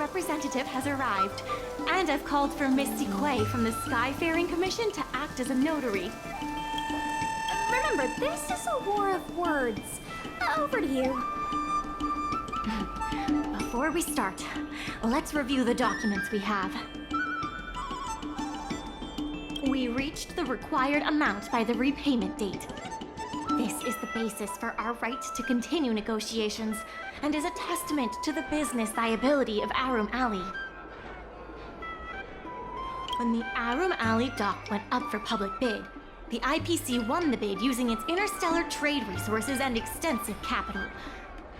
representative has arrived, and I've called for Misty Quay from the Skyfaring Commission to act as a notary. Remember, this is a war of words. Over to you. Before we start, let's review the documents we have. We reached the required amount by the repayment date. This is the basis for our right to continue negotiations and is a testament to the business viability of Aurum Alley. When the Aurum Alley dock went up for public bid, the IPC won the bid using its interstellar trade resources and extensive capital.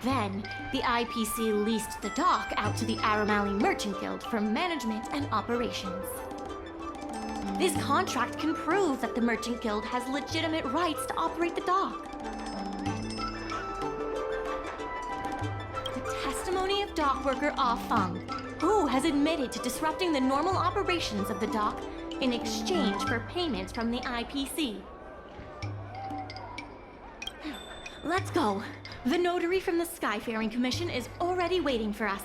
Then, the IPC leased the dock out to the Aurum Alley Merchant Guild for management and operations. This contract can prove that the Merchant Guild has legitimate rights to operate the dock. The testimony of dock worker Ah Feng, who has admitted to disrupting the normal operations of the dock in exchange for payment from the IPC. Let's go. The notary from the Skyfaring Commission is already waiting for us.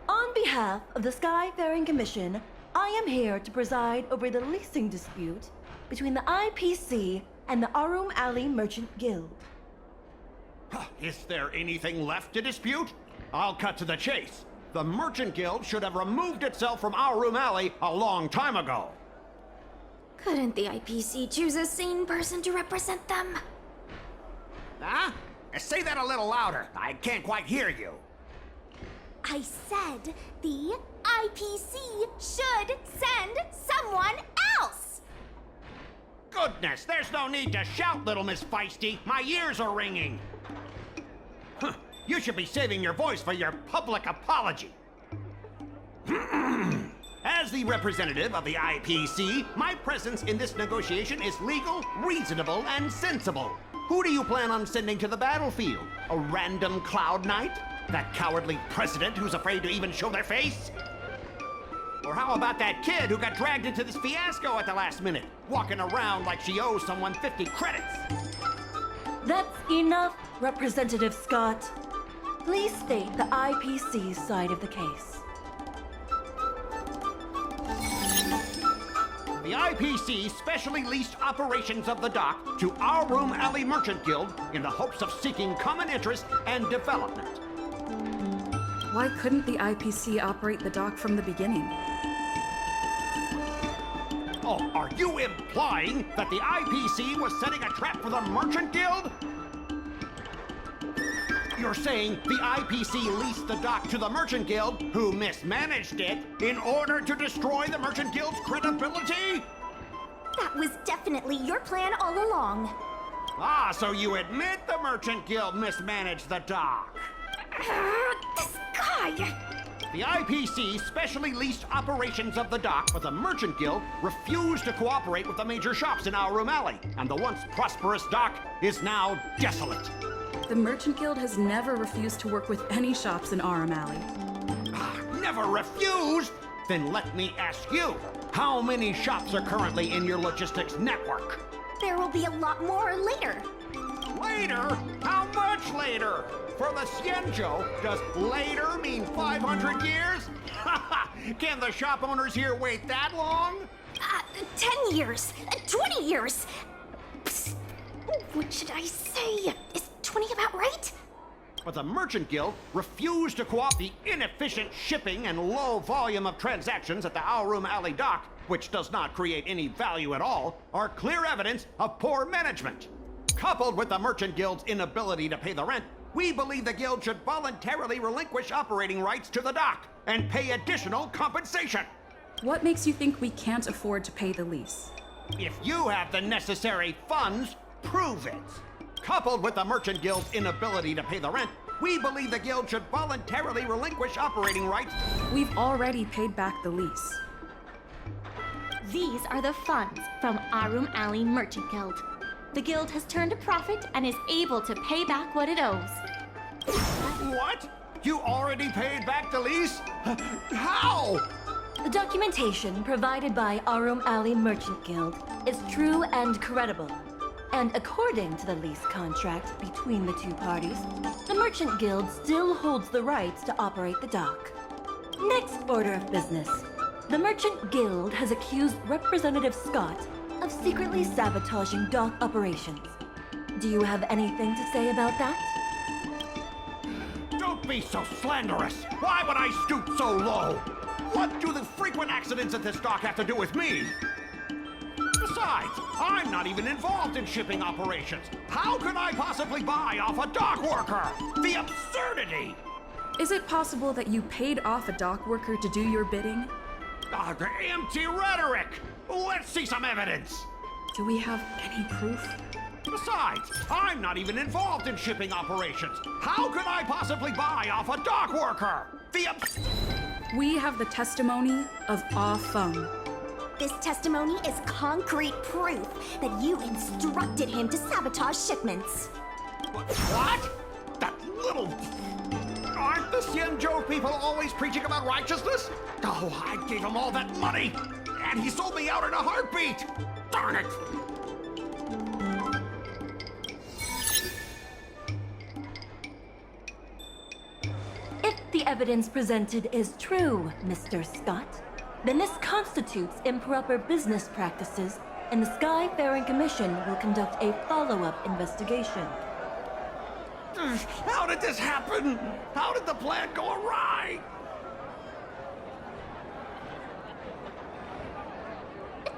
On behalf of the Skyfaring Commission, I am here to preside over the leasing dispute between the IPC and the Aurum Alley Merchant Guild. Is there anything left to dispute? I'll cut to the chase. The Merchant Guild should have removed itself from Aurum Alley a long time ago. Couldn't the IPC choose a sane person to represent them? Huh? Say that a little louder. I can't quite hear you. I said the IPC should send someone else! Goodness, there's no need to shout, little Miss Feisty. My ears are ringing. You should be saving your voice for your public apology. As the representative of the IPC, my presence in this negotiation is legal, reasonable, and sensible. Who do you plan on sending to the battlefield? A random Cloud Knight? That cowardly president who's afraid to even show their face? Or how about that kid who got dragged into this fiasco at the last minute, walking around like she owes someone 50 credits? That's enough, Representative Scott. Please state the IPC's side of the case. The IPC specially leased operations of the dock to Aurum Alley Merchant Guild in the hopes of seeking common interest and development. Why couldn't the IPC operate the dock from the beginning? Oh, are you implying that the IPC was setting a trap for the Merchant Guild? You're saying the IPC leased the dock to the Merchant Guild, who mismanaged it, in order to destroy the Merchant Guild's credibility? That was definitely your plan all along. Ah, so you admit the Merchant Guild mismanaged the dock? This guy! The IPC specially leased operations of the dock, but the Merchant Guild refused to cooperate with the major shops in Aurum Alley, and the once prosperous dock is now desolate. The Merchant Guild has never refused to work with any shops in Aurum Alley. Never refused? Then let me ask you, how many shops are currently in your logistics network? There will be a lot more later. Later? How much later? For the Xianzhou, does later mean 500 years? Can the shop owners here wait that long? 10 years, 20 years. Psst. What should I say? Is 20 about right? But the Merchant Guild refused to cooperate. The inefficient shipping and low volume of transactions at the Aurum Alley dock, which does not create any value at all, are clear evidence of poor management. Coupled with the Merchant Guild's inability to pay the rent, we believe the Guild should voluntarily relinquish operating rights to the dock and pay additional compensation. What makes you think we can't afford to pay the lease? If you have the necessary funds, prove it. Coupled with the Merchant Guild's inability to pay the rent, we believe the Guild should voluntarily relinquish operating rights. We've already paid back the lease. These are the funds from Aurum Alley Merchant Guild. The Guild has turned a profit and is able to pay back what it owes. What? You already paid back the lease? How? The documentation provided by Aurum Alley Merchant Guild is true and credible. And according to the lease contract between the two parties, the Merchant Guild still holds the rights to operate the dock. Next order of business. The Merchant Guild has accused Representative Scott of secretly sabotaging dock operations. Do you have anything to say about that? Don't be so slanderous! Why would I stoop so low? What do the frequent accidents at this dock have to do with me? Besides, I'm not even involved in shipping operations. How could I possibly buy off a dock worker? The absurdity! Is it possible that you paid off a dock worker to do your bidding? The empty rhetoric! Let's see some evidence! Do we have any proof? Besides, I'm not even involved in shipping operations. How could I possibly buy off a dock worker? We have the testimony of Ah Feng. This testimony is concrete proof that you instructed him to sabotage shipments. What? That little... Aren't the Xianzhou people always preaching about righteousness? Oh, I gave him all that money, and he sold me out in a heartbeat! Darn it! If the evidence presented is true, Mr. Scott, then this constitutes improper business practices, and the Skyfaring Commission will conduct a follow-up investigation. How did this happen? How did the plan go awry?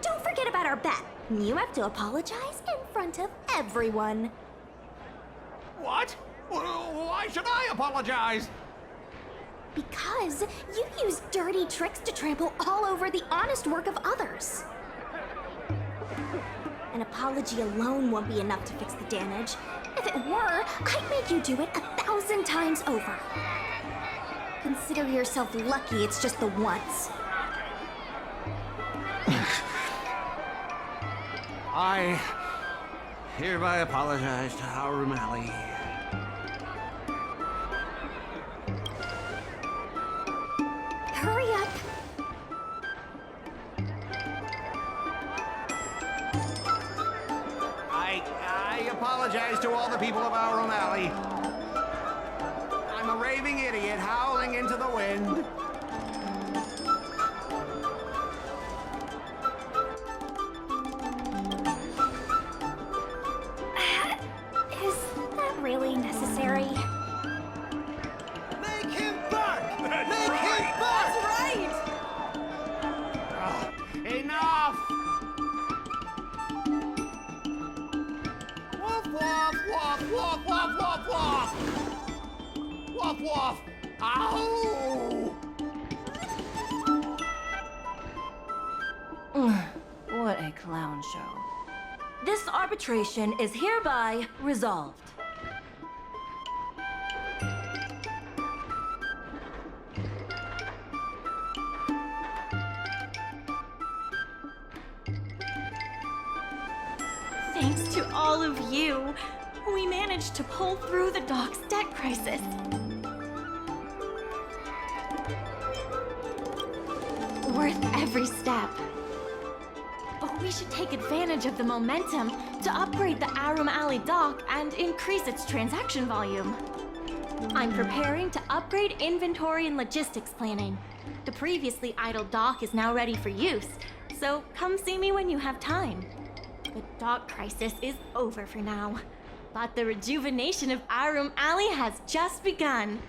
Don't forget about our bet. You have to apologize in front of everyone. What? Why should I apologize? Because you use dirty tricks to trample all over the honest work of others. An apology alone won't be enough to fix the damage. If it were, I'd make you do it 1,000 times over. Consider yourself lucky it's just the once. I hereby apologize to Aurum Alley. Hurry up. I apologize to all the people of Aurum Alley. I'm a raving idiot howling into the wind. Is that really necessary? Make him bark! Make him bark! That's right! Enough! Woof, woof, woof, woof, woof, woof, woof! Woof, woof! Ow! What a clown show. This arbitration is hereby resolved. Thanks to all of you, we managed to pull through the dock's debt crisis. Worth every step. But we should take advantage of the momentum to upgrade the Aurum Alley dock and increase its transaction volume. I'm preparing to upgrade inventory and logistics planning. The previously idle dock is now ready for use, so come see me when you have time. The dock crisis is over for now, but the rejuvenation of Aurum Alley has just begun.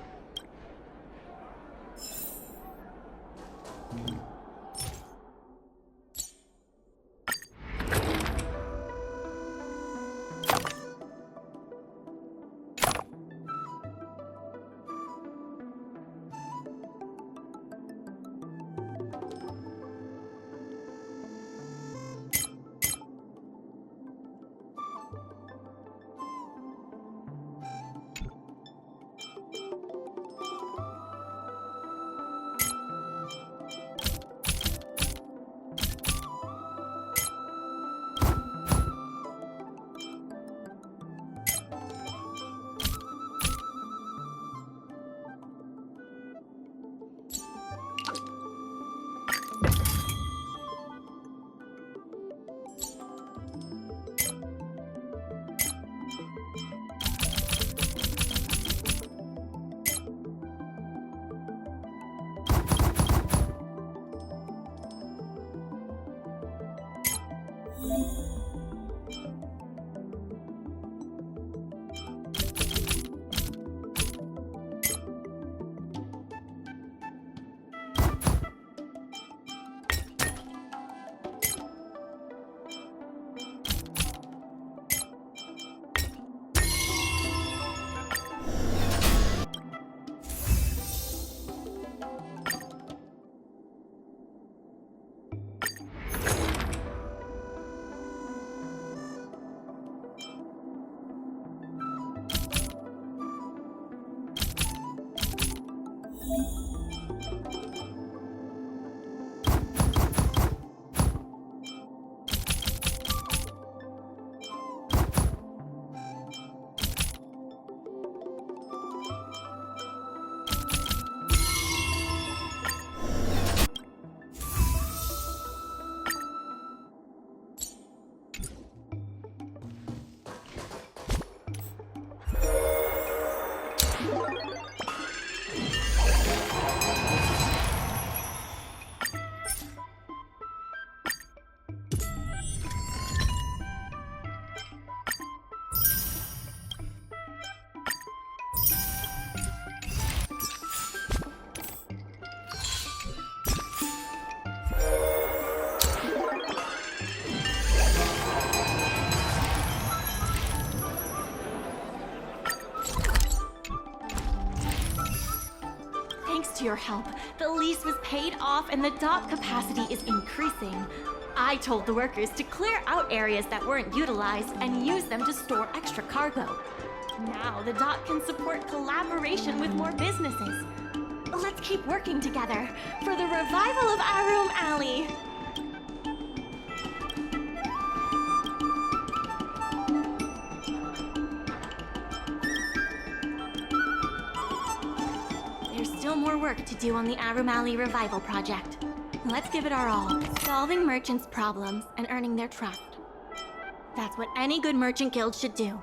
Thanks to your help, the lease was paid off and the dock capacity is increasing. I told the workers to clear out areas that weren't utilized and use them to store extra cargo. Now the dock can support collaboration with more businesses. Let's keep working together for the revival of Aurum Alley. There's still more work to do on the Aurum Alley Revival Project. Let's give it our all, solving merchants' problems and earning their trust. That's what any good merchant guild should do.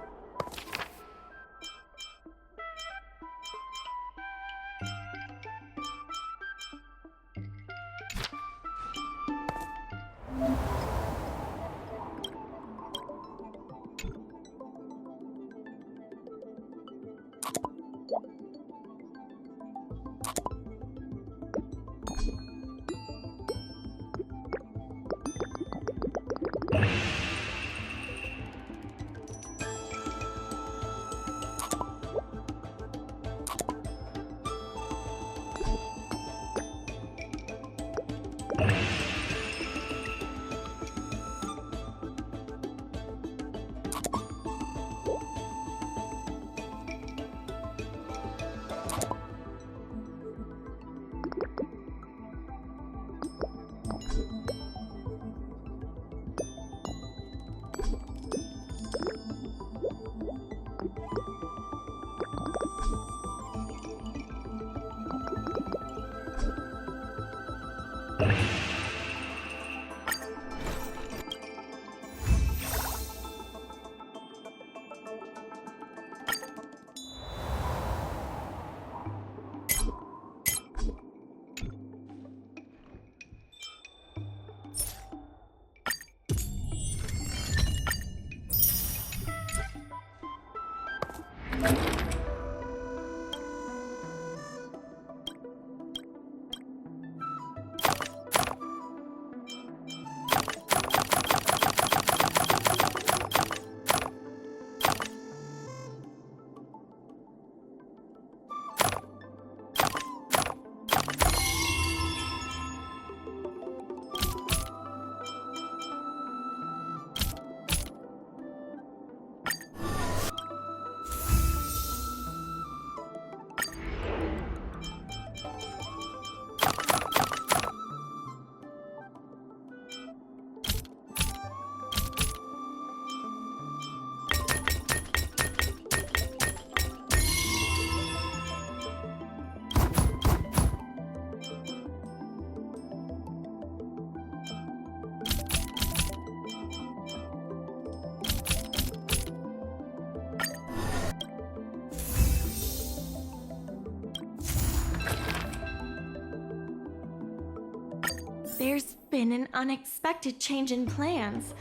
There's been an unexpected change in plans.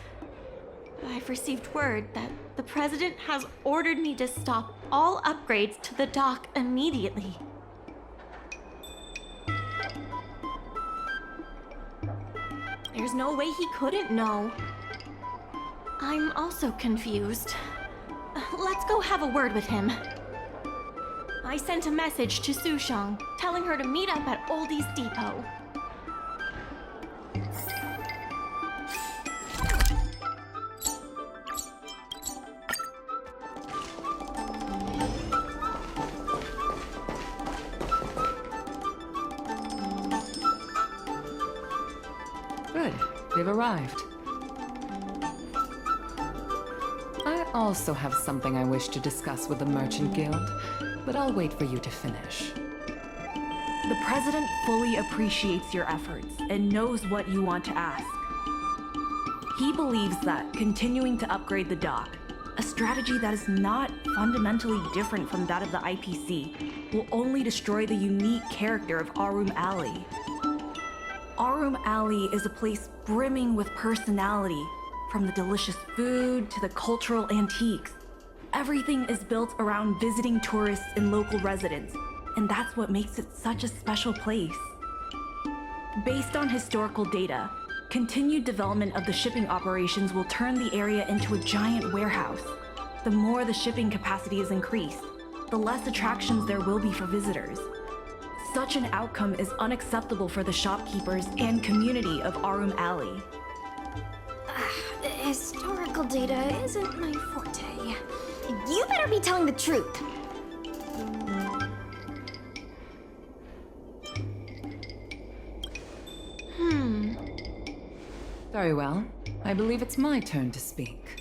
I've received word that the president has ordered me to stop all upgrades to the dock immediately. There's no way he couldn't know. I'm also confused. Let's go have a word with him. I sent a message to Sushang, telling her to meet up at Oldie's Depot. They've arrived. I also have something I wish to discuss with the Merchant Guild, but I'll wait for you to finish. The President fully appreciates your efforts and knows what you want to ask. He believes that continuing to upgrade the dock, a strategy that is not fundamentally different from that of the IPC, will only destroy the unique character of Aurum Alley. Aurum Alley is a place brimming with personality, from the delicious food to the cultural antiques. Everything is built around visiting tourists and local residents, and that's what makes it such a special place. Based on historical data, continued development of the shipping operations will turn the area into a giant warehouse. The more the shipping capacity is increased, the less attractions there will be for visitors. Such an outcome is unacceptable for the shopkeepers and community of Aurum Alley. Historical data isn't my forte. You better be telling the truth. Very well. I believe it's my turn to speak.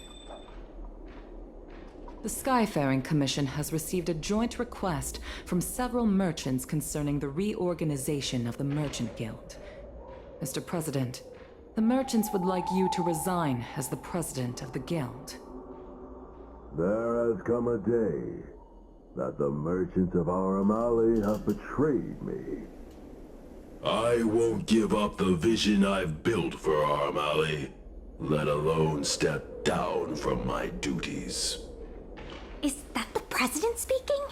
The Skyfaring Commission has received a joint request from several merchants concerning the reorganization of the Merchant Guild. Mr. President, the merchants would like you to resign as the president of the guild. There has come a day that the merchants of Aurum Alley have betrayed me. I won't give up the vision I've built for Aurum Alley, let alone step down from my duties. Is that the President speaking?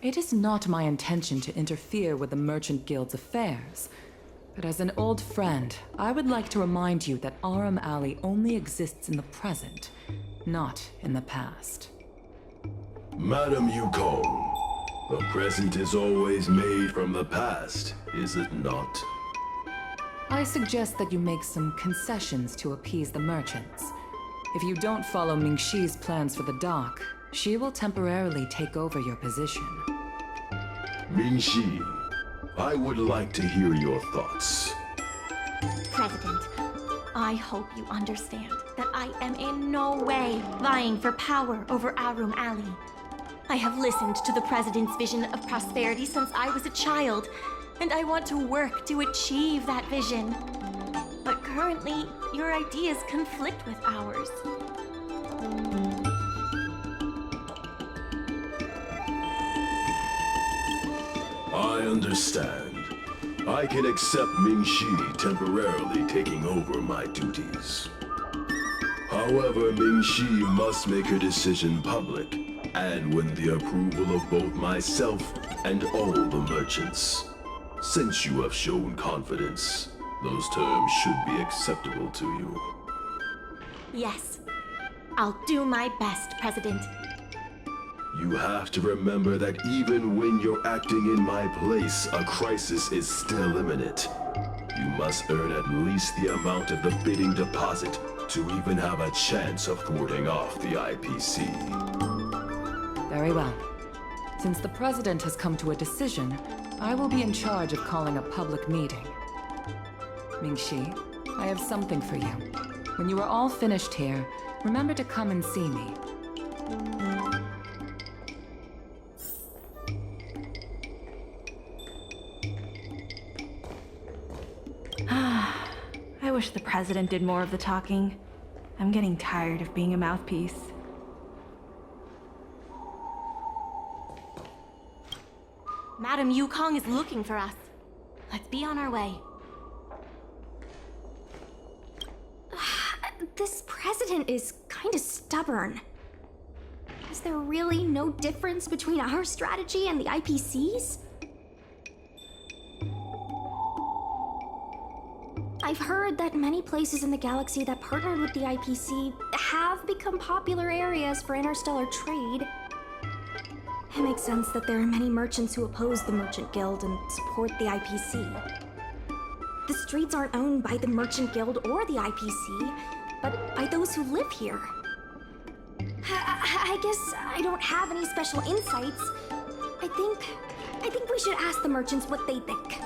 It is not my intention to interfere with the Merchant Guild's affairs, but as an old friend, I would like to remind you that Aurum Alley only exists in the present, not in the past. Madam Yukong, the present is always made from the past, is it not? I suggest that you make some concessions to appease the merchants. If you don't follow Mingxi's plans for the dock, she will temporarily take over your position. Mingxi, I would like to hear your thoughts. President, I hope you understand that I am in no way vying for power over Aurum Alley. I have listened to the President's vision of prosperity since I was a child, and I want to work to achieve that vision. But currently, your ideas conflict with ours. I understand. I can accept Mingxi temporarily taking over my duties. However, Mingxi must make her decision public and win the approval of both myself and all the merchants. Since you have shown confidence, those terms should be acceptable to you. Yes, I'll do my best, President. You have to remember that even when you're acting in my place, a crisis is still imminent. You must earn at least the amount of the bidding deposit to even have a chance of thwarting off the IPC. Very well. Since the President has come to a decision, I will be in charge of calling a public meeting. Mingxi, I have something for you. When you are all finished here, remember to come and see me. I wish the President did more of the talking. I'm getting tired of being a mouthpiece. Madam Yukong is looking for us. Let's be on our way. This President is kind of stubborn. Is there really no difference between our strategy and the IPC's? I've heard that many places in the galaxy that partnered with the IPC have become popular areas for interstellar trade. It makes sense that there are many merchants who oppose the Merchant Guild and support the IPC. The streets aren't owned by the Merchant Guild or the IPC, but by those who live here. I guess I don't have any special insights. I think we should ask the merchants what they think.